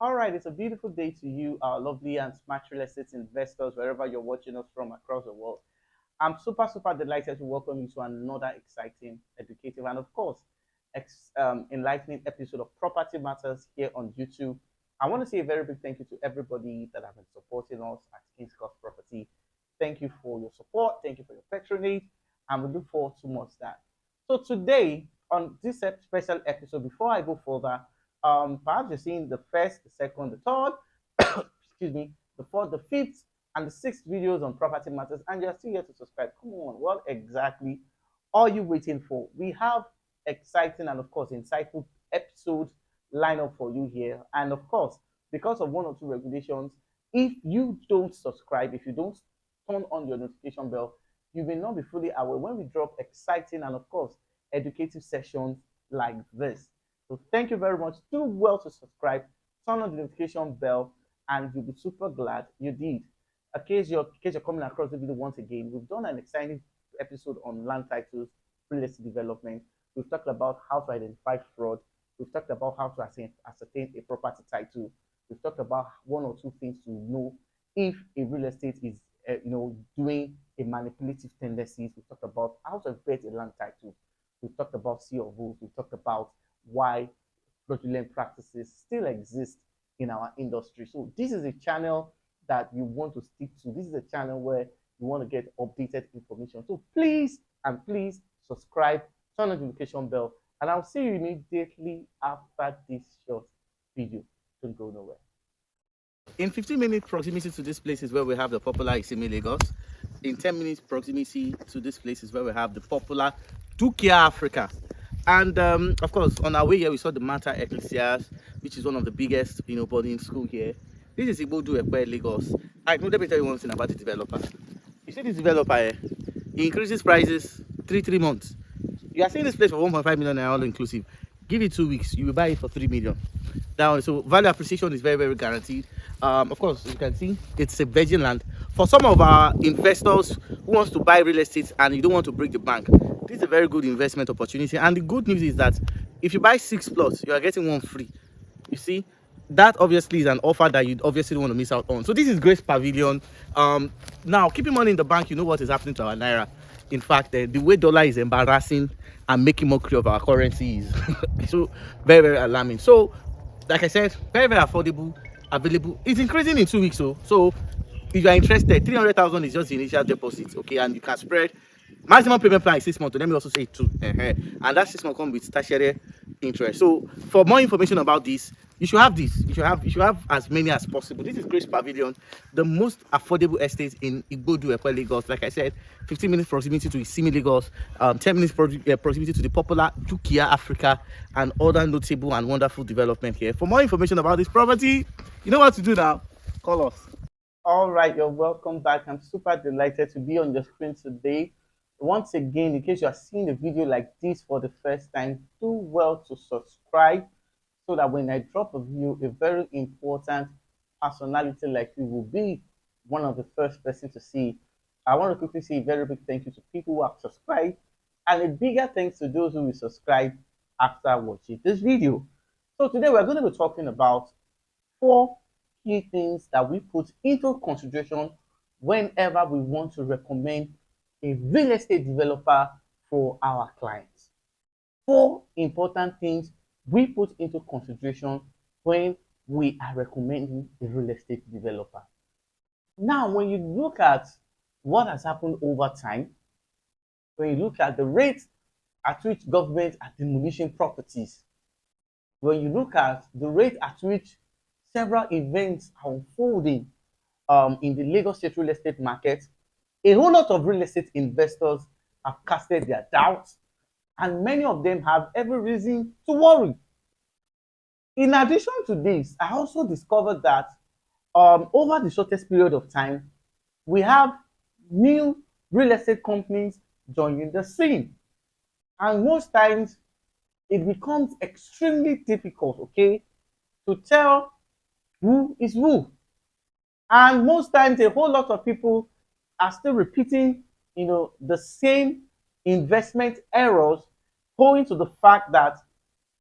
All right, it's a beautiful day to you, our lovely and smart real estate investors, wherever you're watching us from across the world. I'm super delighted to welcome you to another exciting, educative, and of course, enlightening episode of Property Matters here on YouTube. I want to say a very big thank you to everybody that have been supporting us at King's Cost Property. Thank you for your support. Thank you for your patronage, and we look forward to much that. So today, on this special episode, before I go further, perhaps you're seeing the first, the second, the third, excuse me, the fourth, the fifth, and the sixth videos on property matters, and you're still here to subscribe. Come on, what exactly are you waiting for? We have exciting and, of course, insightful episodes lined up for you here. And, of course, because of one or two regulations, if you don't subscribe, if you don't turn on your notification bell, you may not be fully aware when we drop exciting and, of course, educative sessions like this. So thank you very much. Do well to subscribe, turn on the notification bell, and you'll be super glad you did. In case you're coming across the video once again, we've done an exciting episode on land titles, real estate development. We've talked about how to identify fraud. We've talked about how to ascertain a property title. We've talked about one or two things to know if a real estate is, doing a manipulative tendencies. We've talked about how to vet a land title. We've talked about C of O's. We've talked about why fraudulent practices still exist in our industry. So this is a channel that you want to stick to. This is a channel where you want to get updated information. So please and please subscribe, turn on the notification bell, and I'll see you immediately after this short video. Don't go nowhere. In 15 minutes proximity to this place is where we have the popular Isimi Lagos. In 10 minutes proximity to this place is where we have the popular Dukia Africa. And of course, on our way here, we saw the Mata Ecclesias, which is one of the biggest, boarding school here. This is Igbodu Ekpe Lagos. I know, let me tell you one thing about the developer. You see this developer here, he increases prices three months. You are seeing this place for 1.5 million naira all inclusive. Give it 2 weeks, you will buy it for 3 million. Now, so value appreciation is very guaranteed. Of course, you can see it's a virgin land. For some of our investors who wants to buy real estate and you don't want to break the bank, this is a very good investment opportunity. And the good news is that if you buy 6 plots, you are getting one free. You see, that obviously is an offer that you obviously don't want to miss out on. So this is Grace Pavilion. Now, keeping money in the bank, you know what is happening to our naira. In fact, the way dollar is embarrassing and making mockery of our currency is so very alarming. So like I said, very affordable, available. It's increasing in 2 weeks. So if you are interested, 300,000 is just the initial deposit, okay, and you can spread. Maximum payment plan is 6 months. Let me also say it too. And that 6 months comes with tertiary interest. So for more information about this, you should have this. You should have as many as possible. This is Grace Pavilion, the most affordable estate in Igbodu, Ekwe, Lagos. Like I said, 15 minutes proximity to Isimi, Lagos, 10 minutes proximity to the popular Dukia Africa, and other notable and wonderful development here. For more information about this property, you know what to do now. Call us. All right, you're welcome back. I'm super delighted to be on your screen today. Once again, in case you are seeing a video like this for the first time, do well to subscribe so that when I drop a video, a very important personality like you will be one of the first person to see. I want to quickly say a very big thank you to people who have subscribed and a bigger thanks to those who will subscribe after watching this video. So today we're going to be talking about 4 key things that we put into consideration whenever we want to recommend a real estate developer for our clients. 4 important things we put into consideration when we are recommending a real estate developer. Now, when you look at what has happened over time, when you look at the rate at which governments are demolishing properties, when you look at the rate at which several events are unfolding in the Lagos State real estate market, a whole lot of real estate investors have casted their doubts, and many of them have every reason to worry. In addition to this, I also discovered that over the shortest period of time, we have new real estate companies joining the scene. And most times, it becomes extremely difficult, okay, to tell who is who. And most times, a whole lot of people are still repeating, the same investment errors, owing to the fact that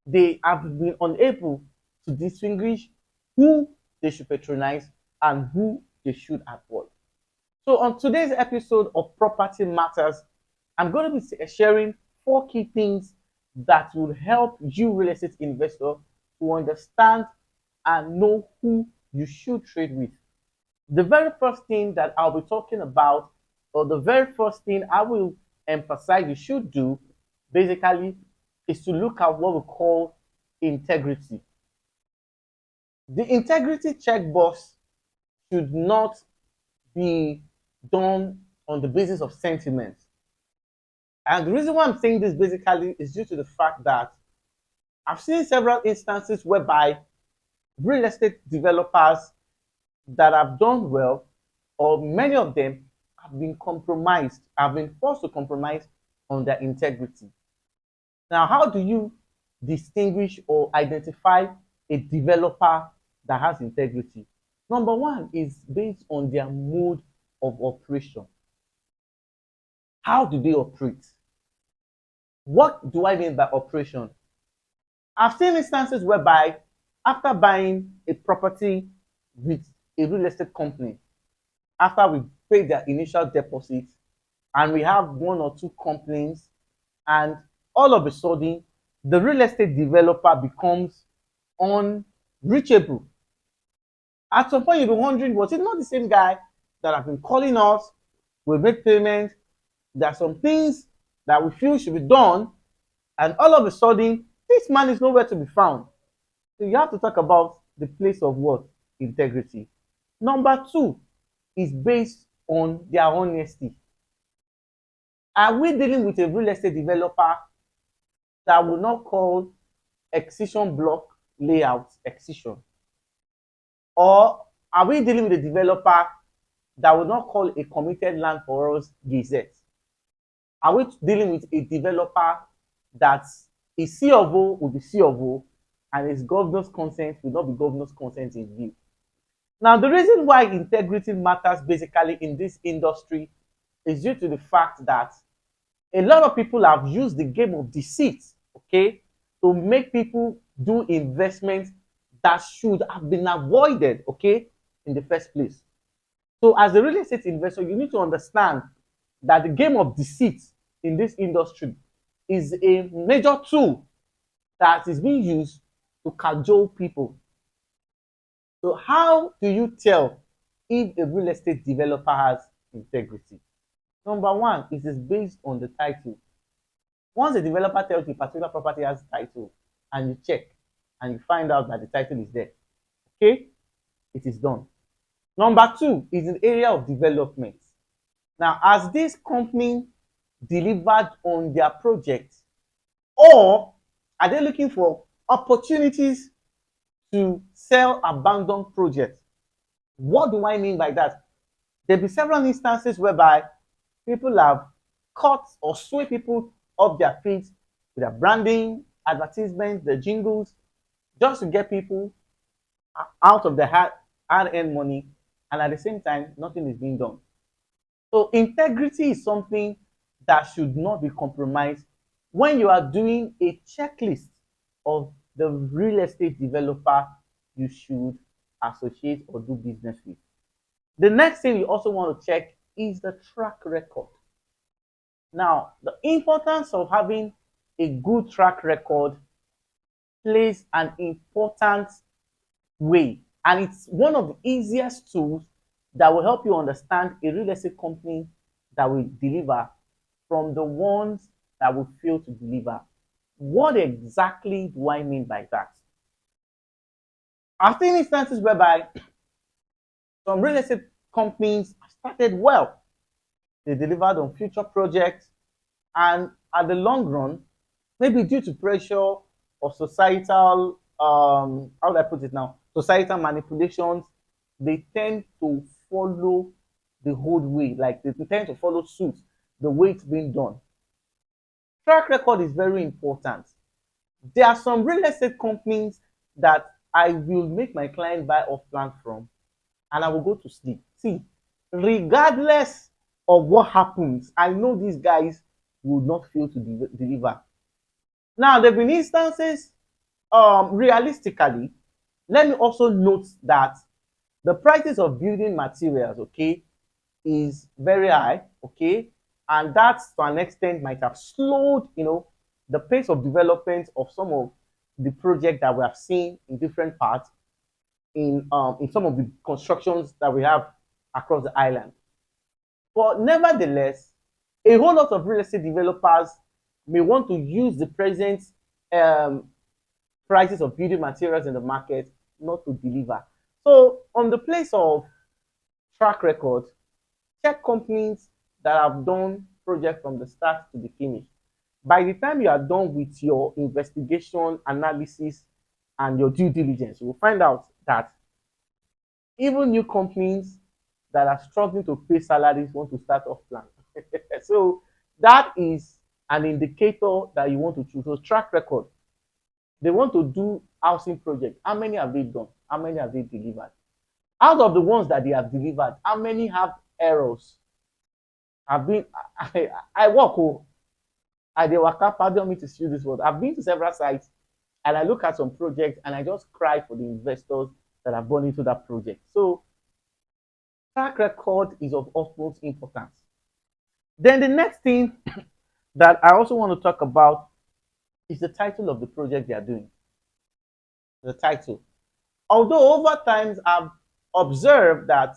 they have been unable to distinguish who they should patronize, and who they should avoid. So, on today's episode of Property Matters, I'm going to be sharing 4 key things that will help you, real estate investor, to understand and know who you should trade with. The very first thing that I'll be talking about, or the very first thing I will emphasize you should do, basically, is to look at what we call integrity. The integrity checkbox should not be done on the basis of sentiment. And the reason why I'm saying this basically is due to the fact that I've seen several instances whereby real estate developers that have done well, or many of them have been compromised, have been forced to compromise on their integrity. Now, how do you distinguish or identify a developer that has integrity? Number one is based on their mode of operation. How do they operate? What do I mean by operation? I've seen instances whereby after buying a property with a real estate company, after we pay their initial deposit and we have 1 or 2 complaints, and all of a sudden the real estate developer becomes unreachable. At some point you'll be wondering, was it not the same guy that have been calling us? We made payments, there are some things that we feel should be done, and all of a sudden this man is nowhere to be found. So you have to talk about the place of what? Integrity. Number two is based on their honesty. Are we dealing with a real estate developer that will not call excision block layout excision? Or are we dealing with a developer that will not call a committed land for us gazette? Are we dealing with a developer that is C of O will be C of O, and his governor's consent will not be governor's consent in view? Now, the reason why integrity matters basically in this industry is due to the fact that a lot of people have used the game of deceit, okay, to make people do investments that should have been avoided, okay, in the first place. So, as a real estate investor, you need to understand that the game of deceit in this industry is a major tool that is being used to cajole people. So how do you tell if a real estate developer has integrity? Number one, it is based on the title. Once a developer tells you a particular property has a title and you check and you find out that the title is there, okay, it is done. Number two is the area of development. Now, has this company delivered on their project, or are they looking for opportunities to sell abandoned projects? What do I mean by that? There'll be several instances whereby people have cut or sway people off their feet with their branding, advertisements, the jingles, just to get people out of the hard-earned money, and at the same time, nothing is being done. So integrity is something that should not be compromised when you are doing a checklist of the real estate developer you should associate or do business with. The next thing you also want to check is the track record. Now, the importance of having a good track record plays an important way, and it's one of the easiest tools that will help you understand a real estate company that will deliver from the ones that will fail to deliver. What exactly do I mean by that? I've seen instances whereby some real estate companies started well. They delivered on future projects, and at the long run, maybe due to pressure or societal, how do I put it now? Societal manipulations, they tend to follow the old way, like they tend to follow suit the way it's being done. Track record is very important. There are some real estate companies that I will make my client buy off plan from, and I will go to sleep. See, regardless of what happens, I know these guys will not fail to deliver. Now, there have been instances, realistically, Let me also note that the prices of building materials, okay, is very high, okay, and that to an extent might have slowed, the pace of development of some of the projects that we have seen in different parts in some of the constructions that we have across the island. But nevertheless, a whole lot of real estate developers may want to use the present um, prices of building materials in the market not to deliver. So, on the place of track record, check companies that have done project from the start to the finish. By the time you are done with your investigation, analysis, and your due diligence, you will find out that even new companies that are struggling to pay salaries want to start off plan. So that is an indicator that you want to choose. So track record. They want to do housing project. How many have they done? How many have they delivered? Out of the ones that they have delivered, how many have errors? I've been I work oh, I dey waka, pardon me to use this word. I've been to several sites and I look at some projects and I just cry for the investors that have gone into that project. So track record is of utmost importance. Then the next thing that I also want to talk about is the title of the project they are doing. The title. Although over times I've observed that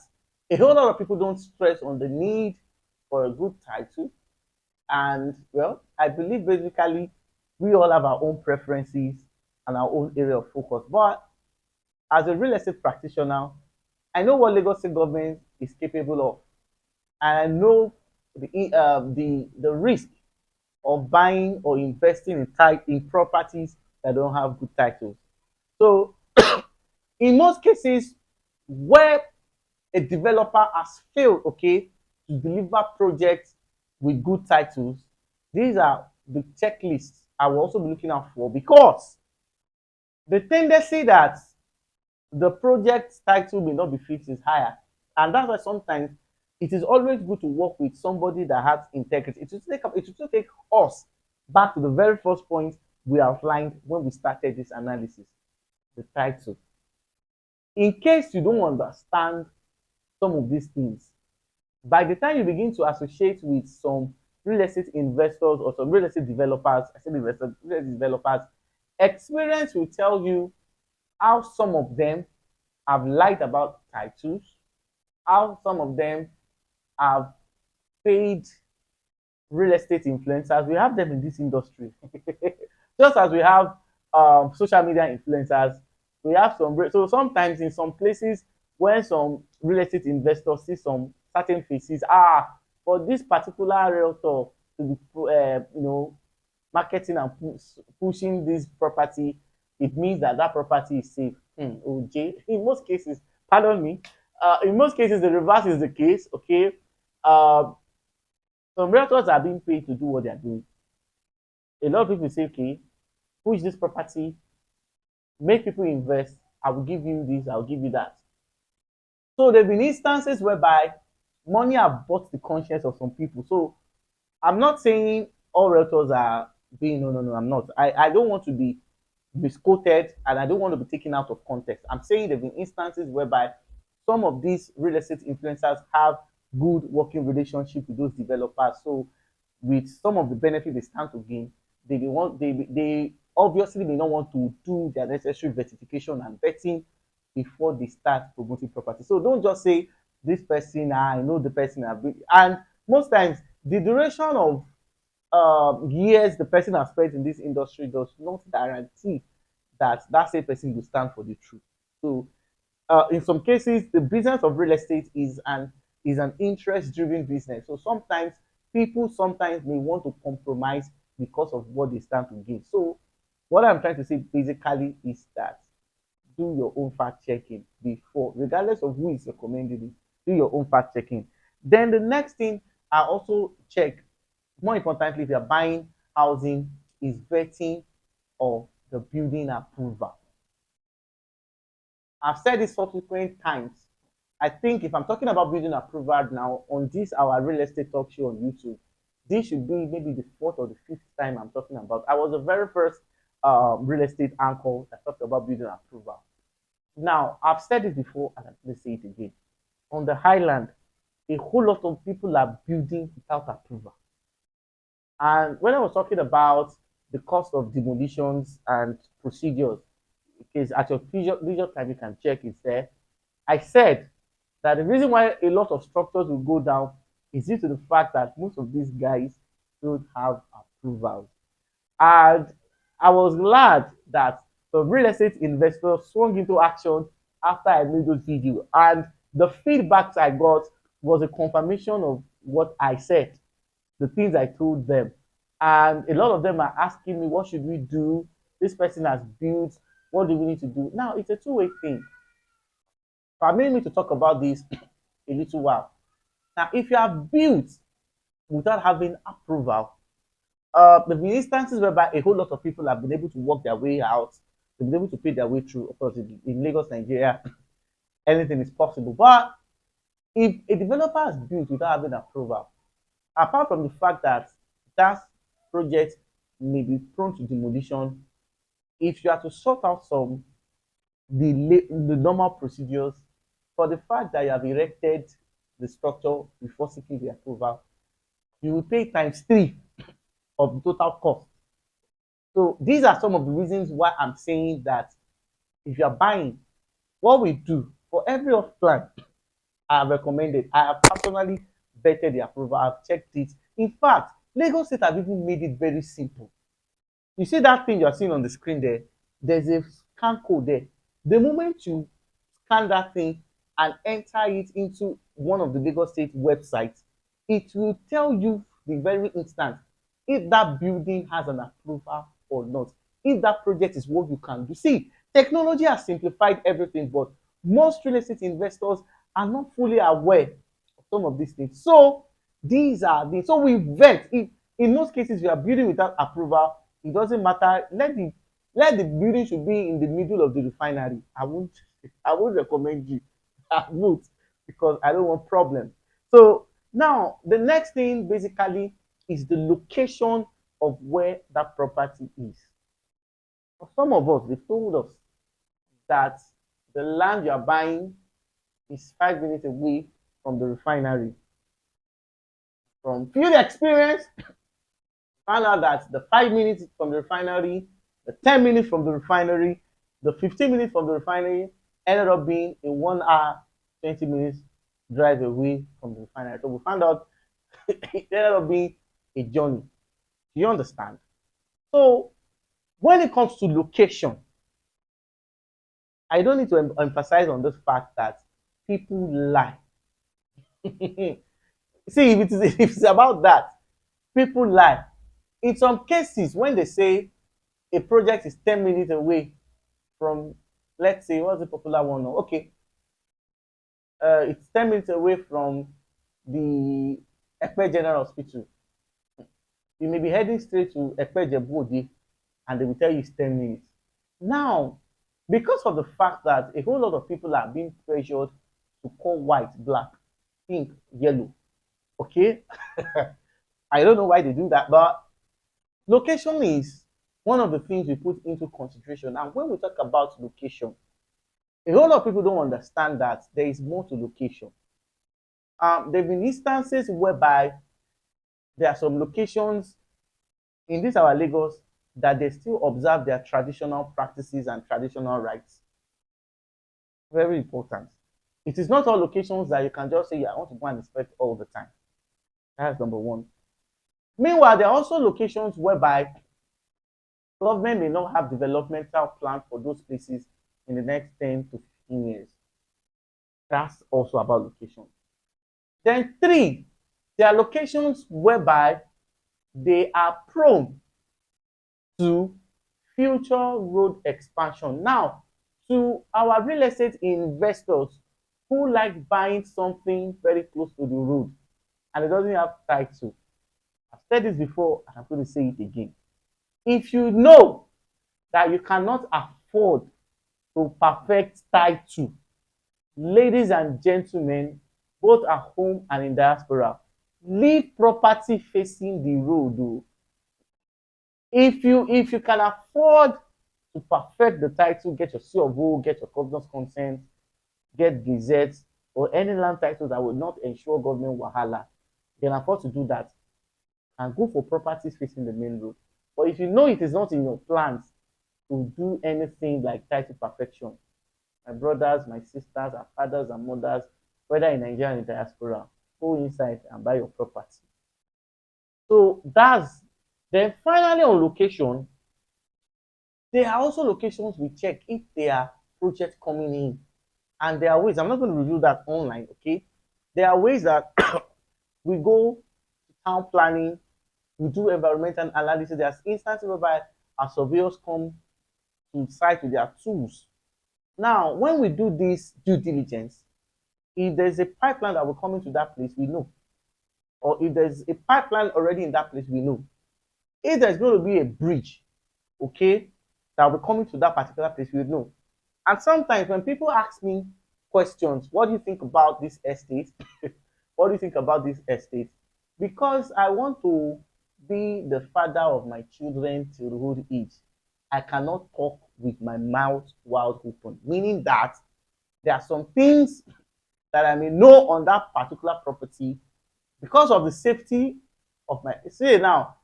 a whole lot of people don't stress on the need for a good title. And well, I believe basically we all have our own preferences and our own area of focus. But as a real estate practitioner, I know what Lagos State government is capable of, and I know the risk of buying or investing in properties that don't have good titles. So in most cases where a developer has failed, okay, to deliver projects with good titles, these are the checklists I will also be looking out for, because the tendency that the project title may not be fixed is higher. And that's why sometimes it is always good to work with somebody that has integrity. It will take us back to the very first point we outlined when we started this analysis, the title. In case you don't understand some of these things, by the time you begin to associate with some real estate investors or some real estate developers, I say investors, real estate developers, experience will tell you how some of them have lied about titles, how some of them have paid real estate influencers. We have them in this industry. Just as we have social media influencers, we have some. So sometimes in some places, when some real estate investors see some certain faces, for this particular realtor to be, marketing and pushing this property, it means that that property is safe. OJ. In most cases, pardon me, in most cases, the reverse is the case. Okay, uh, some realtors are being paid to do what they are doing. A lot of people say, okay, push this property, make people invest. I will give you this, I will give you that. So there have been instances whereby money have bought the conscience of some people. So I'm not saying all realtors are being, no, no, no, I'm not. I don't want to be misquoted and I don't want to be taken out of context. I'm saying there have been instances whereby some of these real estate influencers have good working relationship with those developers. So with some of the benefits they stand to gain, they obviously may not want to do their necessary verification and vetting before they start promoting property. So don't just say this person, I know the person I've been, and most times the duration of years the person has spent in this industry does not guarantee that that same person will stand for the truth. So in some cases, the business of real estate is an interest-driven business. So sometimes people sometimes may want to compromise because of what they stand to gain. So what I'm trying to say basically is that do your own fact checking before, regardless of who is recommending it, do your own fact checking. Then the next thing I also check, more importantly, if you're buying housing, is vetting of the building approval. I've said this subsequent times. I think if I'm talking about building approval now on this our real estate talk show on YouTube, this should be maybe the fourth or the fifth time I'm talking about. I was the very first real estate anchor that talked about building approval. Now, I've said it before and I'm going to say it again. On the highland, a whole lot of people are building without approval. And when I was talking about the cost of demolitions and procedures, because at your leisure time you can check it there, I said that the reason why a lot of structures will go down is due to the fact that most of these guys don't have approvals. And I was glad that the real estate investors swung into action after I made those videos. And the feedbacks I got was a confirmation of what I said, the things I told them. And a lot of them are asking me, what should we do? This person has built, what do we need to do? Now, it's a two-way thing. Permit me to talk about this a little while. Now, if you have built without having approval, there have been instances whereby a whole lot of people have been able to work their way out, they've been able to pay their way through. Of course, in Lagos, Nigeria, anything is possible. But if a developer has built without having approval, apart from the fact that that project may be prone to demolition, if you are to sort out some the normal procedures for the fact that you have erected the structure before seeking the approval, you will pay times three of the total cost. So these are some of the reasons why I'm saying that if you are buying, what we do for every off plan, I have recommended. I have personally vetted the approval. I've checked it. In fact, Lagos State have even made it very simple. You see that thing you're seeing on the screen there? There's a scan code there. The moment you scan that thing and enter it into one of the Lagos State websites, it will tell you the very instant if that building has an approval or not, if that project is what you can do. See, technology has simplified everything, but most real estate investors are not fully aware of some of these things. So these are the so we vet. If in most cases you are building without approval, it doesn't matter. Let the building should be in the middle of the refinery. I won't recommend you. I won't, because I don't want problems. So now the next thing basically is the location of where that property is. For some of us, they told us that the land you are buying is 5 minutes away from the refinery. From field experience, found out that the 5 minutes from the refinery, the 10 minutes from the refinery, the 15 minutes from the refinery ended up being a 1 hour, 20 minutes drive away from the refinery. So we found out it ended up being a journey. Do you understand? So when it comes to location, I don't need to emphasize on this fact that people lie. See, if it's about that, people lie. In some cases, when they say a project is 10 minutes away from, let's say, what's the popular one now? Okay, it's 10 minutes away from the Ekpe General Hospital. You may be heading straight to Ekpe Jebodi and they will tell you it's 10 minutes. Now, because of the fact that a whole lot of people are being pressured to call white, black, pink, yellow, okay? I don't know why they do that, but location is one of the things we put into consideration. And when we talk about location, a whole lot of people don't understand that there is more to location. There have been instances whereby there are some locations in this our Lagos that they still observe their traditional practices and traditional rights. Very important. It is not all locations that you can just say, yeah, I want to go and inspect all the time. That's number one. Meanwhile, there are also locations whereby government may not have developmental plan for those places in the next 10 to 15 years. That's also about location. Then three, there are locations whereby they are prone to future road expansion. Now, to our real estate investors who like buying something very close to the road and it doesn't have title, I've said this before and I'm going to say it again. If you know that you cannot afford to perfect title, ladies and gentlemen, both at home and in diaspora, leave property facing the road. If you can afford to perfect the title, get your C of O, get your governance consent, get gazettes, or any land title that will not ensure government wahala, you can afford to do that and go for properties facing the main road. But if you know it is not in your plans to do anything like title perfection, my brothers, my sisters, our fathers and mothers, whether in Nigeria and in diaspora, go inside and buy your property. So that's then finally on location, there are also locations we check if there are projects coming in. And there are ways, I'm not going to review that online, okay? There are ways that we go to town planning, we do environmental analysis. There's instances whereby our surveyors come to site with their tools. Now, when we do this due diligence, if there's a pipeline that will come into that place, we know. Or if there's a pipeline already in that place, we know. If there's going to be a bridge, okay, that will come into that particular place, we know. And sometimes when people ask me questions, what do you think about this estate? What do you think about this estate? Because I want to be the father of my children till old age, I cannot talk with my mouth wide open. Meaning that there are some things that I may know on that particular property because of the safety of my. See now,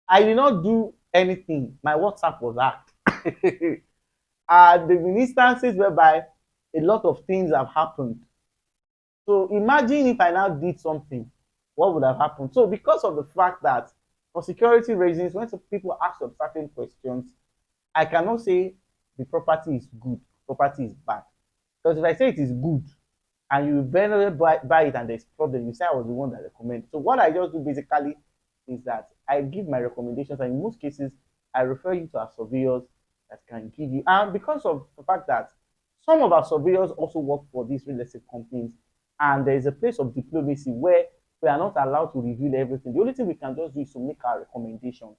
I did not do anything. My WhatsApp was hacked. There have been instances whereby a lot of things have happened. So imagine if I now did something, what would have happened? So because of the fact that for security reasons, when some people ask some certain questions, I cannot say the property is good, property is bad. Because if I say it is good and you better buy it and there's problem, you say I was the one that recommended. So what I just do basically is that I give my recommendations, and in most cases, I refer you to our surveyors that can give you. And because of the fact that some of our surveyors also work for these real estate companies, and there is a place of diplomacy where we are not allowed to reveal everything. The only thing we can just do is to make our recommendations.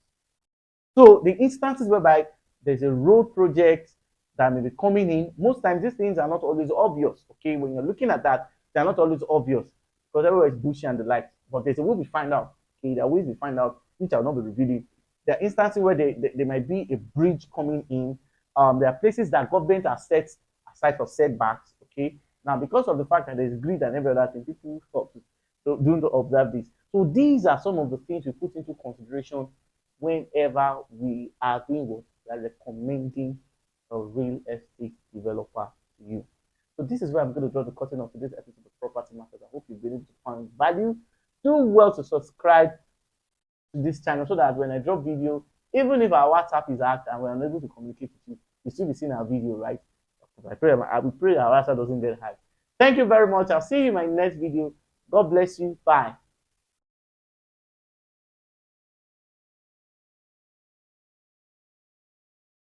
So the instances whereby there's a road project that may be coming in, most times these things are not always obvious. Okay, when you're looking at that, they're not always obvious because everywhere is bushy and the like. But there's a way we find out. Okay, there are ways we find out which I will not be revealing. There are instances where there might be a bridge coming in. There are places that government has set aside for setbacks. Okay, now because of the fact that there's grid and every other thing, people stop don't observe this. So these are some of the things we put into consideration whenever we are doing what we are recommending a real estate developer to you. So this is where I'm going to draw the curtain of today's episode of Property Market. I hope you've been able to find value. Do well to subscribe to this channel so that when I drop video, even if our WhatsApp is hacked and we're unable to communicate with you, you still be seeing our video, right? I pray our WhatsApp doesn't get hacked. Thank you very much. I'll see you in my next video. God bless you. Bye.